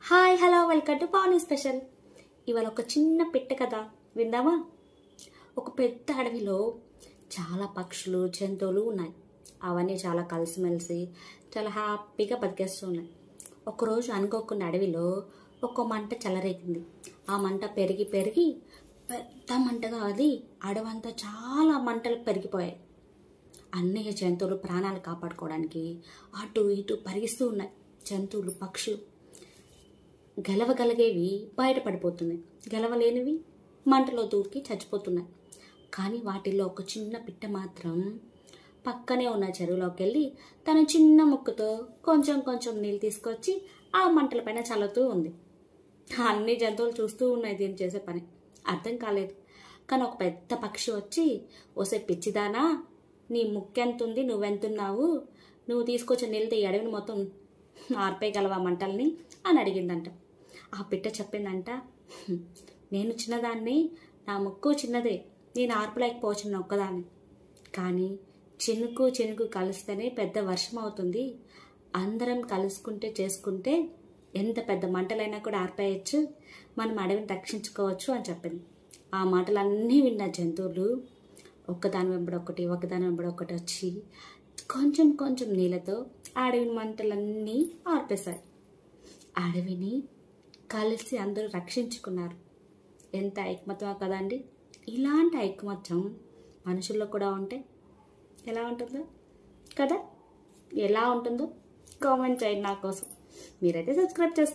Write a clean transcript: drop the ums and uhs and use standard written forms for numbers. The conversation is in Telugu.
Hi hello welcome to Pavani special. ఇవాళ ఒక చిన్న పిట్ట కథ విందామా? ఒక పెద్ద అడవిలో చాలా పక్షులు జంతువులు ఉన్నాయి. అవన్నీ చాలా కలిసిమెలిసి చాలా హ్యాపీగా బతికేస్తూ ఉన్నాయి. ఒకరోజు అనుకోకుండా అడవిలో ఒక మంట చెలరేగింది. ఆ మంట పెరిగి పెరిగి పెద్ద మంటగా అది అడవంతా చాలా మంటలు పెరిగిపోయాయి. అన్ని జంతువులు ప్రాణాలు కాపాడుకోవడానికి అటు ఇటు పరిగిస్తూ ఉన్నాయి. జంతువులు పక్షులు గెలవగలిగేవి బయటపడిపోతున్నాయి, గెలవలేనివి మంటలో దూకి చచ్చిపోతున్నాయి. కానీ వాటిల్లో ఒక చిన్న పిట్ట మాత్రం పక్కనే ఉన్న చెరువులోకి వెళ్ళి తన చిన్న ముక్కుతో కొంచెం కొంచెం నీళ్ళు తీసుకొచ్చి ఆ మంటల పైన చల్లుతూ ఉంది. అన్ని జంతువులు చూస్తూ ఉన్నాయి దీన్ని చేసే పని. అర్థం కాలేదు. కానీ ఒక పెద్ద పక్షి వచ్చి, ఓసే పిచ్చిదానా, నీ ముక్కెంతుంది, నువ్వెంతున్నావు, నువ్వు తీసుకొచ్చిన నీళ్ళతో ఈ అడవిని మొత్తం ఆర్పేయగలవా మంటల్ని అని అడిగిందంట. ఆ పిట్ట చెప్పిందంట, నేను చిన్నదాన్ని, నా ముక్కు చిన్నదే, నేను ఆర్పలేకపోవచ్చు ఒక్కదాన్ని, కానీ చినుకు చినుకు కలిస్తేనే పెద్ద వర్షం అవుతుంది, అందరం కలుసుకుంటే చేసుకుంటే ఎంత పెద్ద మంటలైనా కూడా ఆర్పేయచ్చు, మనం అడవిని రక్షించుకోవచ్చు అని చెప్పింది. ఆ మాటలన్నీ విన్న జంతువులు ఒకదాని వెంబడొకటి వచ్చి కొంచెం కొంచెం నీళ్ళతో అడవిని మంటలన్నీ ఆర్పేశాయి. అడవిని కలిసి అందరూ రక్షించుకున్నారు. ఎంత ఐకమత్యమో కదండి. ఇలాంటి ఐకమత్యం మనుషుల్లో కూడా ఉంటే ఎలా ఉంటుందో కదా? ఎలా ఉంటుందో కామెంట్ చేయండి నా కోసం. మీరైతే సబ్స్క్రైబ్ చేసుకోండి.